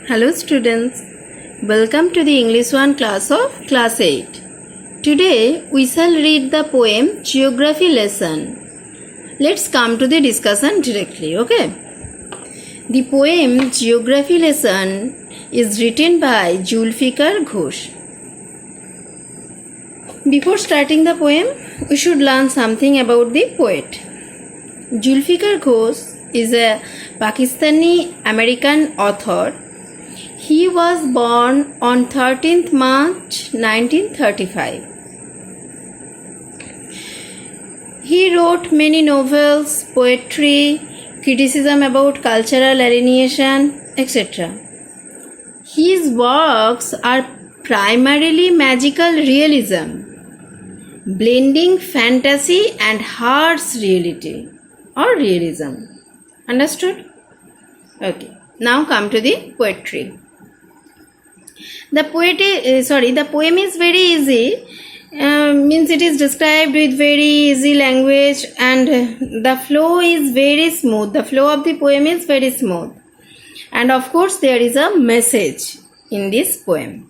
Hello students, welcome to the English 1 class of class 8. Today we shall read the poem Geography lesson. Let's come to the discussion directly, okay? The poem Geography lesson is written by Julfikar Ghosh. Before starting the poem, we should learn something about the poet. Julfikar Ghosh is a Pakistani American author. He was born on 13th March 1935. He wrote many novels, poetry, criticism about cultural alienation, etc. His works are primarily magical realism, blending fantasy and harsh reality or realism. Understood? Okay. Now come to the poetry. The poem is very easy. Means it is described with very easy language, and the flow is very smooth. The flow of the poem is very smooth, and of course there is a message in this poem.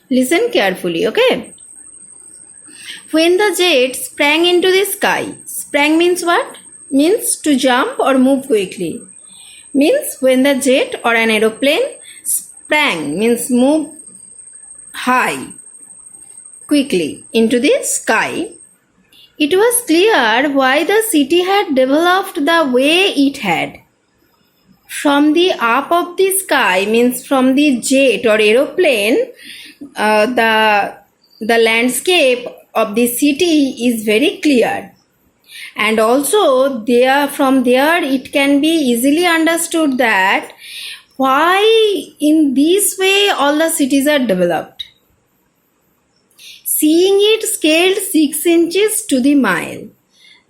Listen carefully, okay? When the jet sprang into the sky. Sprang means what? Means to jump or move quickly. Means when the jet or an aeroplane sprang means move high quickly into the sky, it was clear why the city had developed the way it had. From the up of the sky means from the jet or aeroplane, the landscape of the city is very clear. And also from there it can be easily understood that why in this way all the cities are developed. Seeing it scaled 6 inches to the mile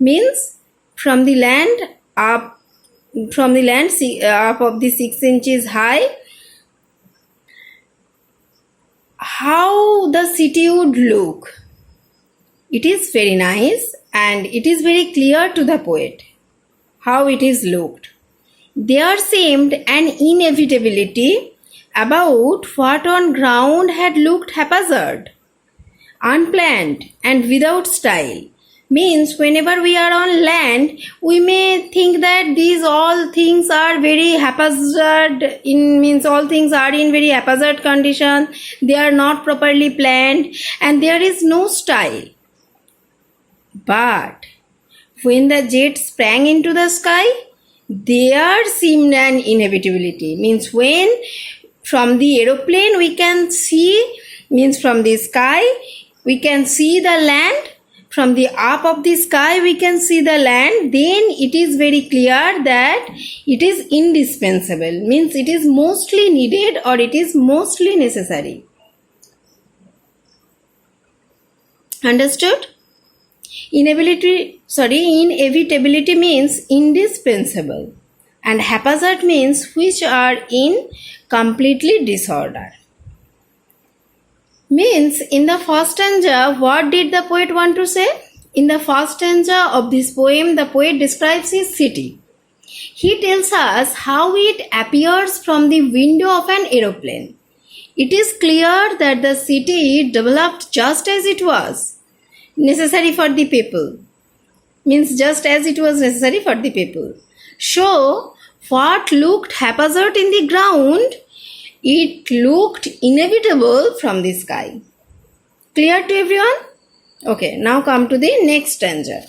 means from the land up of the 6 inches high, how the city would look. It is very nice and it is very clear to the poet how it is looked. There seemed an inevitability about what on ground had looked haphazard, unplanned and without style. Means whenever we are on land, we may think that these all things are very haphazard, all things are in very haphazard condition, they are not properly planned and there is no style. But when the jet sprang into the sky, there seemed an inevitability. Means when from the aeroplane we can see, means from the sky we can see the land, from the up of the sky we can see the land, then it is very clear that it is indispensable. Means it is mostly needed or it is mostly necessary. Understood? Inevitability means indispensable and haphazard means which are in completely disorder. Means in the first stanza, what did the poet want to say? In the first stanza of this poem, the poet describes his city. He tells us how it appears from the window of an aeroplane. It is clear that the city developed just as it was necessary for the people. Means just as it was necessary for the people. So, what looked haphazard in the ground, it looked inevitable from the sky. Clear to everyone? Okay, now come to the next stanza.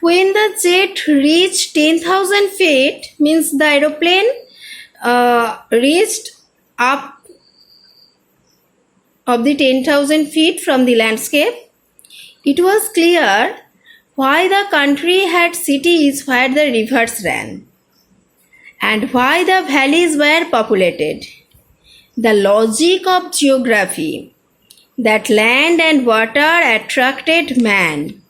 When the jet reached 10,000 feet, means the aeroplane reached up of the 10,000 feet from the landscape, it was clear why the country had cities where the rivers ran and why the valleys were populated. The logic of geography, that land and water attracted man,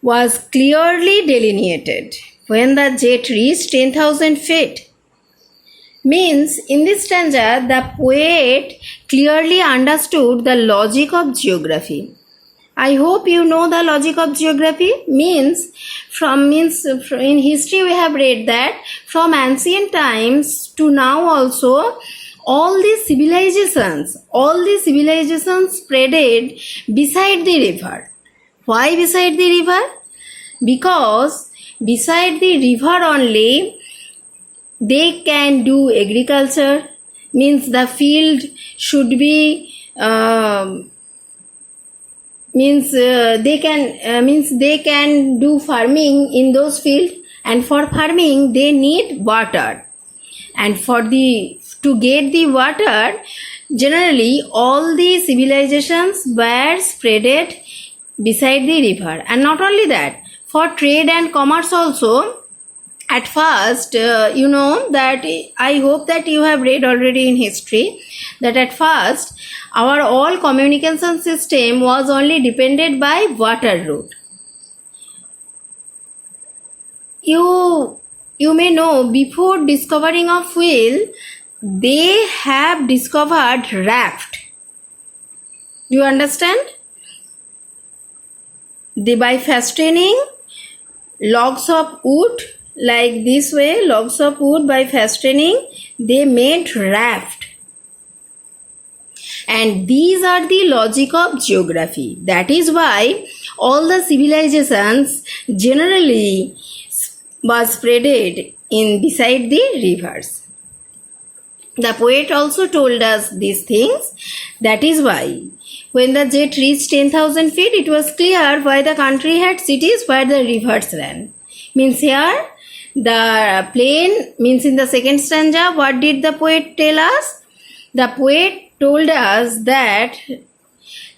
was clearly delineated when the jet reached 10,000 feet. Means in this stanza, the poet clearly understood the logic of geography. I hope you know the logic of geography. Means in history we have read that from ancient times to now also all these civilizations spreaded beside the river. Why beside the river? Because beside the river only they can do agriculture. Means the field should be they can do farming in those fields, and for farming they need water, and to get the water, generally all the civilizations were spreaded beside the river. And not only that, for trade and commerce also, at first you know that I hope that you have read already in history that at first our all communication system was only depended by water route. You may know, before discovering of wheel they have discovered raft. Do you understand? They, by fastening logs of wood like this way, logs of wood, by fastening they made raft. And these are the logic of geography. That is why all the civilizations generally was spreaded in beside the rivers. The poet also told us these things. That is why when the jet reached 10,000 feet, it was clear why the country had cities where the rivers ran. Means here the plane, means in the second stanza, what did the poet tell us? The poet told us that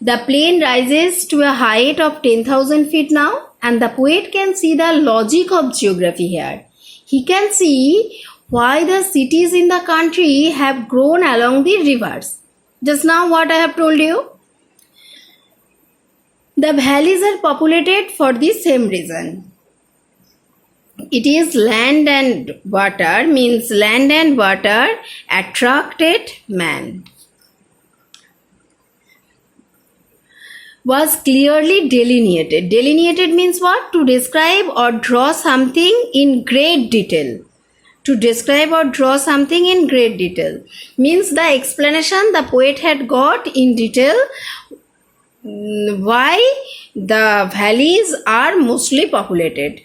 the plane rises to a height of 10,000 feet now, and the poet can see the logic of geography here. He can see why the cities in the country have grown along the rivers. Just now what I have told you. The valleys are populated for the same reason. It is land and water, means land and water attracted man. Was clearly delineated. Delineated means what? To describe or draw something in great detail. To describe or draw something in great detail. Means the explanation the poet had got in detail why the valleys are mostly populated.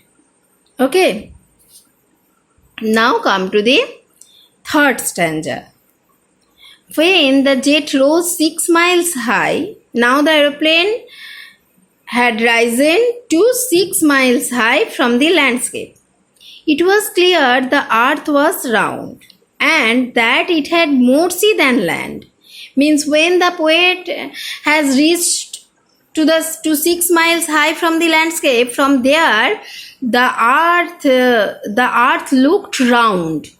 Okay. Now come to the third stanza. When the jet rose 6 miles high, now the aeroplane had risen to 6 miles high from the landscape. It was clear the earth was round and that it had more sea than land. Means when the poet has reached to 6 miles high from the landscape, from there the earth looked round,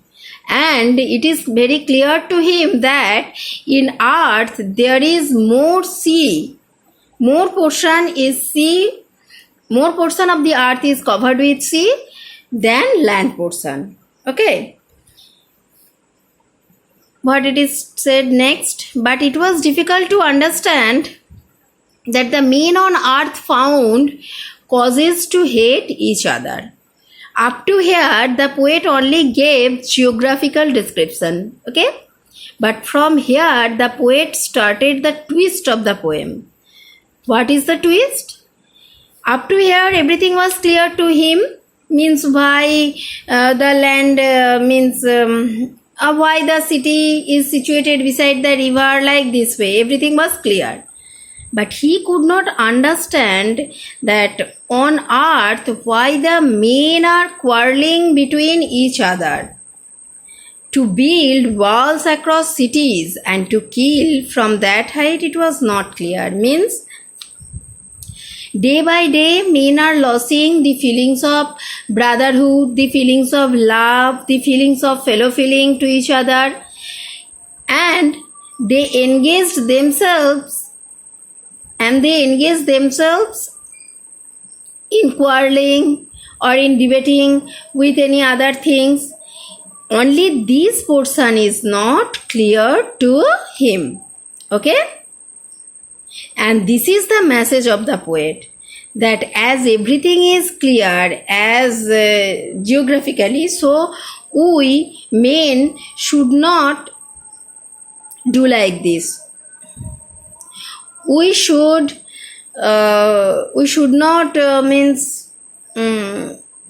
and it is very clear to him that in earth there is more sea, more portion is sea, more portion of the earth is covered with sea than land portion. Okay, what it is said next. But it was difficult to understand that the men on earth found causes to hate each other. Up to here, the poet only gave geographical description. Okay? But from here, the poet started the twist of the poem. What is the twist? Up to here, everything was clear to him. Means why the land, why the city is situated beside the river like this way. Everything was clear. But he could not understand that on earth why the men are quarreling between each other. To build walls across cities and to kill from that height, it was not clear. Means day by day men are losing the feelings of brotherhood, the feelings of love, the feelings of fellow feeling to each other, and they engaged themselves in quarreling or in debating with any other things. Only this portion is not clear to him. Okay? And this is the message of the poet, that as everything is clear as geographically, so we men should not do like this. We should not means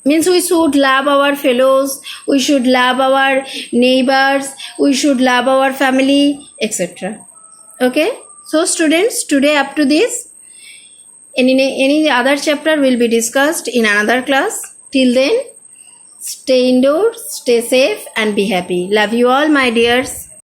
we should love our fellows, we should love our neighbors, we should love our family, etc. Okay, so students, today up to this. Any other chapter will be discussed in another class. Till then, stay indoors, stay safe, and be happy. Love you all, my dears.